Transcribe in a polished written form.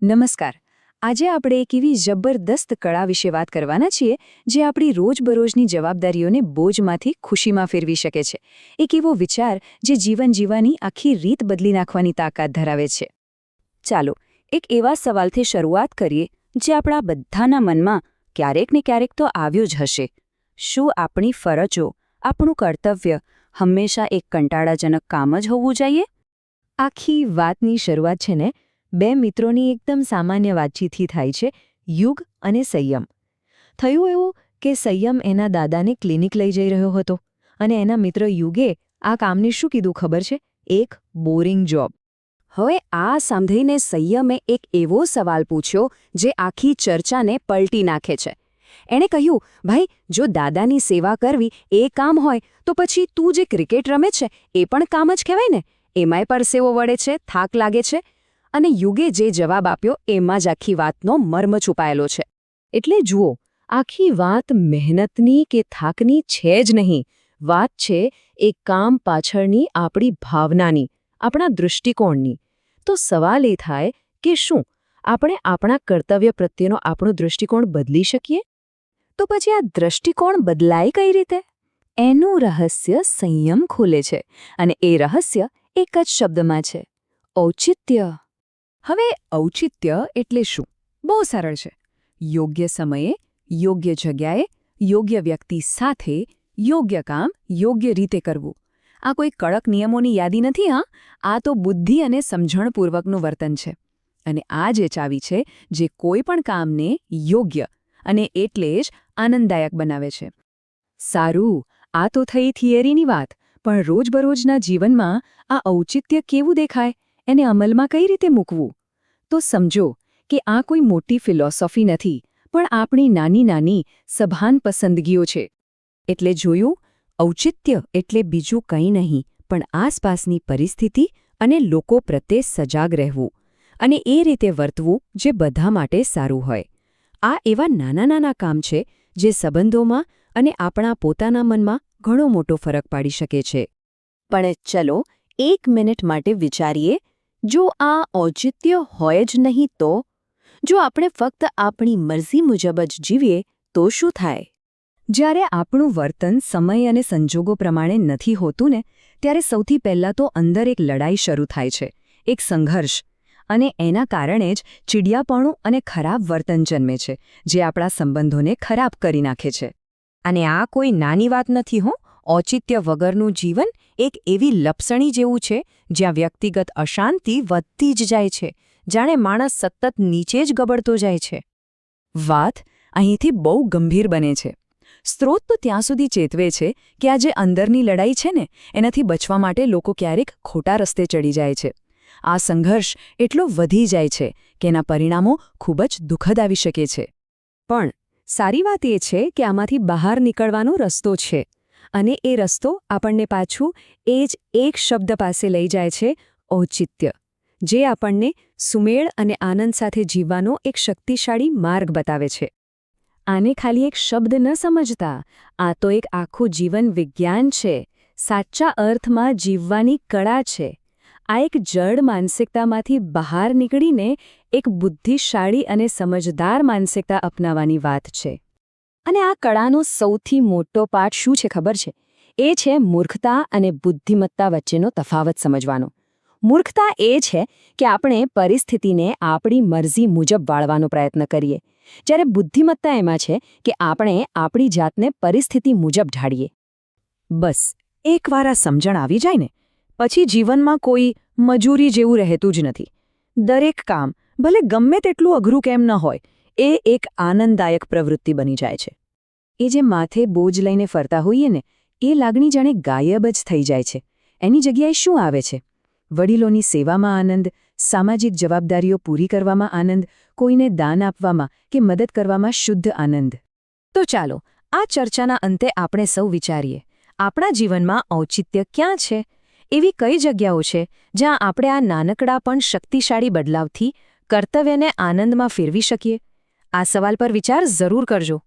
નમસ્કાર. આજે આપણે એક એવી જબરદસ્ત કળા વિશે વાત કરવાના છીએ જે આપણી રોજબરોજની જવાબદારીઓને બોજમાંથી ખુશીમાં ફેરવી શકે છે. એક એવો વિચાર જે જીવન જીવવાની આખી રીત બદલી નાખવાની તાકાત ધરાવે છે. ચાલો એક એવા સવાલથી શરૂઆત કરીએ જે આપણા બધાના મનમાં ક્યારેક ને ક્યારેક તો આવ્યો જ હશે. શું આપણી ફરજો, આપણું કર્તવ્ય હંમેશા એક કંટાળાજનક કામ જ હોવું જોઈએ? આખી વાતની શરૂઆત છે ને બે મિત્રોની એકદમ સામાન્ય વાતચીતથી થાય છે, યુગ અને સંયમ. થયું એવું કે સંયમ એના દાદાને ક્લિનિક લઈ જઈ રહ્યો હતો અને એના મિત્ર યુગે આ કામને શું કીધું ખબર છે? એક બોરિંગ જોબ. હવે આ સાંભળીને સંયમે એક એવો સવાલ પૂછ્યો જે આખી ચર્ચાને પલટી નાખે છે. એણે કહ્યું, ભાઈ, જો દાદાની સેવા કરવી એ કામ હોય તો પછી તું જે ક્રિકેટ રમે છે એ પણ કામ જ કહેવાય ને? એમાંય પરસેવો વળે છે, થાક લાગે છે. અને યુગે જે જવાબ આપ્યો એમાં જ આખી વાતનો મર્મ છુપાયેલો છે. એટલે જુઓ, આખી વાત મહેનતની કે થાકની છે જ નહીં. વાત છે એક કામ પાછળની આપણી ભાવનાની, આપણા દૃષ્ટિકોણની. તો સવાલ એ થાય કે શું આપણે આપણા કર્તવ્ય પ્રત્યેનો આપણો દૃષ્ટિકોણ બદલી શકીએ? તો પછી આ દૃષ્ટિકોણ બદલાય કઈ રીતે? એનું રહસ્ય સંયમ ખોલે છે, અને એ રહસ્ય એક જ શબ્દમાં છે: ઔચિત્ય. હવે ઔચિત્ય એટલે શું? બહુ સરળ છે. યોગ્ય સમયે, યોગ્ય જગ્યાએ, યોગ્ય વ્યક્તિ સાથે યોગ્ય કામ યોગ્ય રીતે કરવું. આ કોઈ કડક નિયમોની યાદી નથી. આ તો બુદ્ધિ અને સમજણપૂર્વકનું વર્તન છે. અને આ જે ચાવી છે જે કોઈ પણ કામને યોગ્ય અને એટલે જ આનંદદાયક બનાવે છે. સારું, આ તો થઈ થિયરીની વાત, પણ રોજબરોજના જીવનમાં આ ઔચિત્ય કેવું દેખાય? એને અમલમાં કઈ રીતે મૂકવું? તો સમજો કે આ કોઈ મોટી ફિલોસોફી નથી, પણ આપણી નાની નાની સભાન પસંદગીઓ છે. એટલે જોયું, ઔચિત્ય એટલે બીજું કંઈ નહીં પણ આસપાસની પરિસ્થિતિ અને લોકો પ્રત્યે સજાગ રહેવું અને એ રીતે વર્તવું જે બધા માટે સારું હોય. આ એવા નાના નાના કામ છે જે સંબંધોમાં અને આપણા પોતાના મનમાં ઘણો મોટો ફરક પાડી શકે છે. પણ ચલો એક મિનિટ માટે વિચારીએ, જો આ ઔચિત્ય હોય જ નહીં તો? જો આપણે ફક્ત આપણી મરજી મુજબ જ જીવીએ તો શું થાય? જ્યારે આપણું વર્તન સમય અને સંજોગો પ્રમાણે નથી હોતું ને, ત્યારે સૌથી પહેલાં તો અંદર એક લડાઈ શરૂ થાય છે, એક સંઘર્ષ. અને એના કારણે જ ચીડિયાપણું અને ખરાબ વર્તન જન્મે છે, જે આપણા સંબંધોને ખરાબ કરી નાખે છે. અને આ કોઈ નાની વાત નથી હો. ઔચિત્ય વગરનું જીવન એક એવી લપસણી જેવું છે જ્યાં વ્યક્તિગત અશાંતિ વધતી જ જાય છે, જાણે માણસ સતત નીચે જ ગબડતો જાય છે. વાત અહીંથી બહુ ગંભીર બને છે. સ્ત્રોત તો ત્યાં સુધી ચેતવે છે કે આ જે અંદરની લડાઈ છે ને, એનાથી બચવા માટે લોકો ક્યારેક ખોટા રસ્તે ચડી જાય છે. આ સંઘર્ષ એટલો વધી જાય છે કે એના પરિણામો ખૂબ જ દુઃખદ આવી શકે છે. પણ સારી વાત એ છે કે આમાંથી બહાર નીકળવાનો રસ્તો છે. અને એ રસ્તો આપણને પાછું એ જ એક શબ્દ પાસે લઈ જાય છે: ઔચિત્ય, જે આપણને સુમેળ અને આનંદ સાથે જીવવાનો એક શક્તિશાળી માર્ગ બતાવે છે. આને ખાલી એક શબ્દ ન સમજતા, આ તો એક આખું જીવન વિજ્ઞાન છે, સાચા અર્થમાં જીવવાની કળા છે. આ એક જડ માનસિકતામાંથી બહાર નીકળીને એક બુદ્ધિશાળી અને સમજદાર માનસિકતા અપનાવવાની વાત છે. અને આ કળાનો સૌથી મોટો પાઠ શું છે ખબર છે? એ છે મૂર્ખતા અને બુદ્ધિમત્તા વચ્ચેનો તફાવત સમજવાનો. મૂર્ખતા એ છે કે આપણે પરિસ્થિતિને આપણી મરજી મુજબ વાળવાનો પ્રયત્ન કરીએ, જ્યારે બુદ્ધિમત્તા એમાં છે કે આપણે આપણી જાતને પરિસ્થિતિ મુજબ ઢાળીએ. બસ એકવાર આ સમજણ આવી જાય ને, પછી જીવનમાં કોઈ મજૂરી જેવું રહેતું જ નથી. દરેક કામ, ભલે ગમે તેટલું અઘરું કેમ ન હોય, એ એક આનંદદાયક પ્રવૃત્તિ બની જાય છે. એ જે માથે બોજ લઈને ફરતા હોઈએ ને, એ લાગણી જાણે ગાયબ જ થઈ જાય છે. એની જગ્યાએ શું આવે છે? વડીલોની સેવામાં આનંદ, સામાજિક જવાબદારીઓ પૂરી કરવામાં આનંદ, કોઈને દાન આપવામાં કે મદદ કરવામાં શુદ્ધ આનંદ. તો ચાલો આ ચર્ચાના અંતે આપણે સૌ વિચારીએ, આપણા જીવનમાં ઔચિત્ય ક્યાં છે? એવી કઈ જગ્યાઓ છે જ્યાં આપણે આ નાનકડા પણ શક્તિશાળી બદલાવથી કર્તવ્યને આનંદમાં ફેરવી શકીએ? આ સવાલ પર વિચાર જરૂર કરજો.